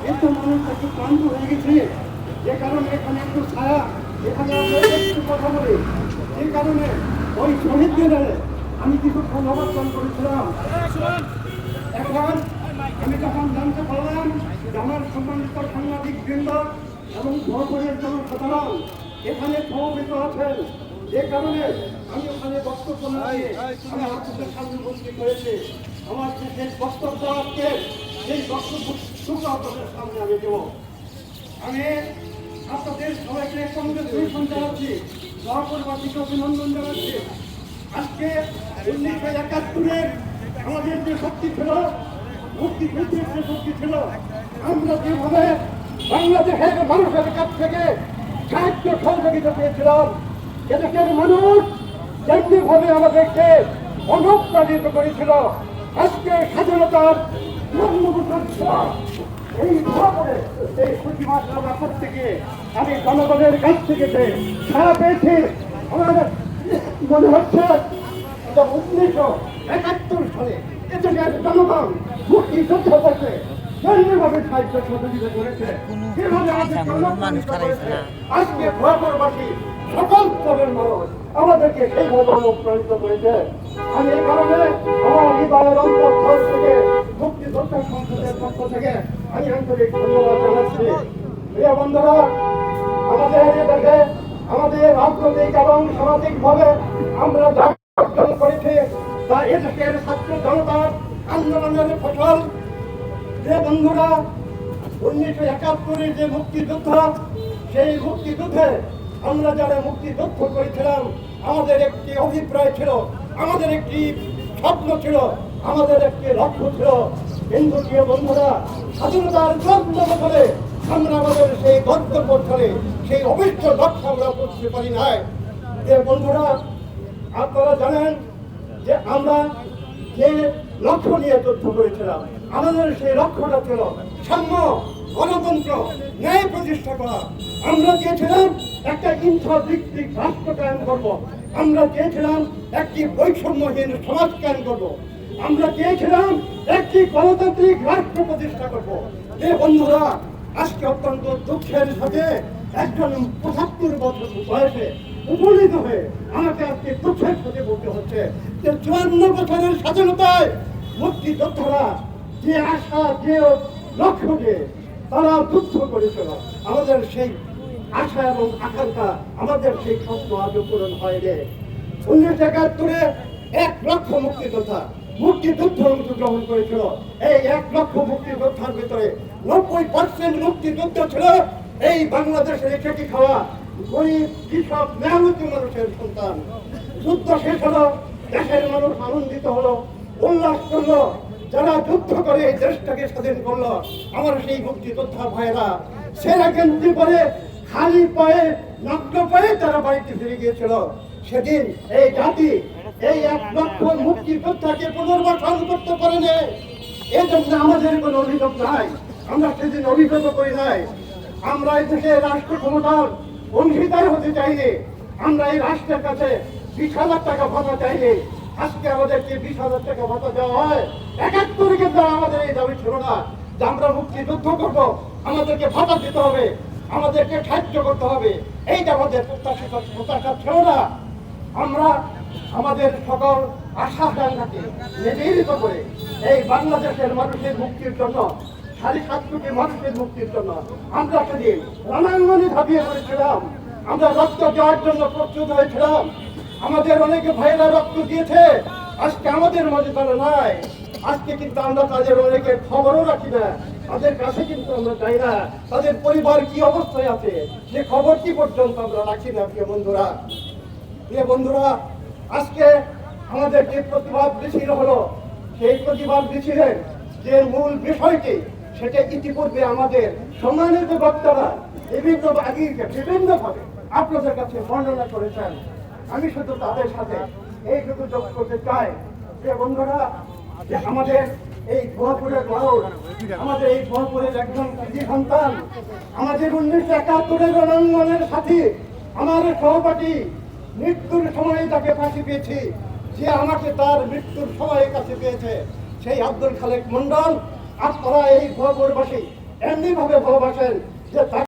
কিন্তু মানুষ একটু ক্লান্ত হয়ে গেছে, যে কারণে এখানে একটু ছায়া, এখানে আমরা একটু কথা বলি। এই কারণে ওই শহীদদের আমি কিছু ধন্যবাদ করেছিলাম। এখন আমি যখন জানতে পারলাম যে আমার সম্মানিত সাংবাদিক বৃন্দ এবং ভরপুরের জনসাধারণ এখানে সমবেত আছেন, যে কারণে আমি ওখানে বক্তব্য না দিয়ে আমি আপনাদের সামনে উপস্থিত হয়েছি। আমার যে বক্তব্য আজকে সেই বক্তব্য আপনাদের সামনে আমি দেব। আমি আপনাদের সবাইকে কংগ্রেচুলেশন জানাচ্ছি, ভরপুরবাসীকে অভিনন্দন জানাচ্ছি। আজকে 1971 আমাদের যে শক্তি ছিল, মুক্তিযুদ্ধের যে শক্তি ছিল, আমরা যেভাবে বাংলাদেশের মানুষের কাছ থেকে সাহায্য সহযোগিতা পেয়েছিলাম, এদেশের মানুষ যেমনি ভাবে আমাদেরকে অনুপ্রাণিত করেছিল। আজকে স্বাধীনতার এই খবরে এই খুশি মাসের ব্যাপার থেকে আমি জনগণের কাছ থেকে সারা পেয়েছি। আমার মনে হচ্ছে 1971 সালে এদেশের জনগণ মুক্তিযুদ্ধ করতে কেন্দ্রীয়ভাবে সাহিত্য সহযোগিতা করেছে, আজকে ভরপুরবাসী সকল স্তরের মানুষ আমাদেরকে সেইভাবে অনুপ্রাণিত করেছে। আমি এই কারণে আমার হৃদয়ের অন্তঃস্থল থেকে মুক্তিযোদ্ধা সংসদের পক্ষ থেকে আমি আন্তরিক ধন্যবাদ জানাচ্ছি। প্রিয় বন্ধুরা, আমাদের দেশে আমাদের রাজনৈতিক এবং সামাজিক ভাবে আমরা যা অর্জন করেছি তা এদেশের ছাত্র জনতার আন্দোলনের ফসল। যে বন্ধুরা 1971 যে মুক্তিযুদ্ধ, সেই মুক্তিযুদ্ধে আমরা যারা মুক্তিযুদ্ধ করেছিলাম, আমাদের একটি অভিপ্রায় ছিল, আমাদের একটি স্বপ্ন ছিল, আমাদের একটি লক্ষ্য ছিল। কিন্তু প্রিয় বন্ধুরা, স্বাধীনতার 14 বছরে আমরা আমাদের সেই গন্তব্য স্থলে সেই অভিষ্ট লক্ষ্য আমরা করতে পারি নাই। যে বন্ধুরা, আপনারা জানেন যে আমরা যে লক্ষ্য নিয়ে যুদ্ধ করেছিলাম, আমাদের সেই লক্ষ্যটা ছিল সাম্য, গণতন্ত্র, ন্যায় প্রতিষ্ঠা করা। আমরা চেয়েছিলাম একটা ইন্টারভিত্তিক রাষ্ট্র কায়েম করব, আমরা চেয়েছিলাম একটি বৈষম্যহীন সমাজ কায়েম করব, আমরা চেয়েছিলাম একটি গণতান্ত্রিক রাষ্ট্র প্রতিষ্ঠা করব। যে বন্ধুরা, আজকে অত্যন্ত দুঃখের সাথে একজন 75 বছর বয়সে উপনীত হয়ে আমাকে আজকে দুঃখের সাথে বলতে হচ্ছে যে 54 বছরের স্বাধীনতায় মুক্তিযোদ্ধারা যে আশা, যে লক্ষ্য নিয়ে তারা যুদ্ধ করেছিল, আমাদের সেই আশা এবং আকাঙ্ক্ষা, আমাদের সেই স্বপ্ন আজও পূরণ হয়নি। 1971 1 লক্ষ মুক্তিযুদ্ধ অংশগ্রহণ করেছিল। এই 1 লক্ষ মুক্তিযোদ্ধার ভিতরে 90% মুক্তিযুদ্ধ ছিল এই বাংলাদেশের খেটে খাওয়া গরিব কৃষক মেহনতি মানুষের সন্তান। যুদ্ধ শেষ হলো, দেশের মানুষ আনন্দিত হলো, উল্লাস করলো। যারা যুদ্ধ করে এই দেশটাকে স্বাধীন করলো, আমার সেই মুক্তিযোদ্ধা ভাইয়েরা সেরা কেন্দ্রে পরে খালি পায়ে, নগ্ন পায়ে তারা বাড়িতে ফিরে গিয়েছিল। সেদিন এই জাতি এই 1 লক্ষ মুক্তিযোদ্ধাকে পুনর্বাসন করতে পারেনি। এই জন্য আমাদের কোনো অভিযোগ নাই, আমরা সেদিন অভিযোগ করি নাই। আমরা এই দেশে রাষ্ট্র ক্ষমতার অংশীদার হতে চাইনি। আমরা এই রাষ্ট্রের কাছে 20,000 টাকা ভাতা চাইনি। আজকে আমাদেরকে 20,000 টাকা ভাতা দেওয়া হয়। 71 কিন্তু আমাদের এই দাবি ছিল না যে আমরা মুক্তিযুদ্ধ করব, আমাদেরকে ভাতা দিতে হবে, আমাদেরকে সাহায্য করতে হবে, এইটা আমাদের প্রত্যাশা ছিল না। আমরা আমাদের সকল আশা আকাঙ্ক্ষাকে নিবেদিত করে এই বাংলাদেশের মানুষের মুক্তির জন্য, 7.5 কোটি মানুষের মুক্তির জন্য আমরা সেদিন রণাঙ্গনে ঝাঁপিয়ে পড়েছিলাম। আমরা রক্ত দেওয়ার জন্য প্রস্তুত হয়েছিলাম। আমাদের অনেকে ভাইয়েরা রক্ত দিয়েছে, আজকে আমাদের মাঝে তারা নাই। আজকে কিন্তু আমরা তাদের অনেকের খবরও রাখি না, তাদের কাছে কিন্তু আমরা যাই না, তাদের পরিবার কি অবস্থায় আছে সে খবর কি পর্যন্ত আমরা রাখি না। প্রিয় বন্ধুরা, আজকে আমাদের যে প্রতিবাদ মিছিল হলো, সেই প্রতিবাদ মিছিলের যে মূল বিষয়টি, সেটা ইতিপূর্বে আমাদের সম্মানিত বক্তারা বিভিন্নভাবে আপনাদের কাছে বর্ণনা করেছেন। আমি শুধু তাদের সাথে এইটুকু যোগ করতে চাই যে বন্ধুরা, যে আমাদের এই ভুয়াপুরের মানুষ, আমাদের এই ভুয়াপুরের একজন কৃষি সন্তান, আমাদের 1971 রণাঙ্গনের সাথী, আমার সহপাঠী, মৃত্যুর সময় তাকে ফাঁসি পেয়েছি, যে আমাকে তার মৃত্যুর সময় কাছে পেয়েছে, সেই আব্দুল খালেক মন্ডল। আপনারা এই ভুয়াপুরবাসী এমনি ভাবে ভালোবাসেন যে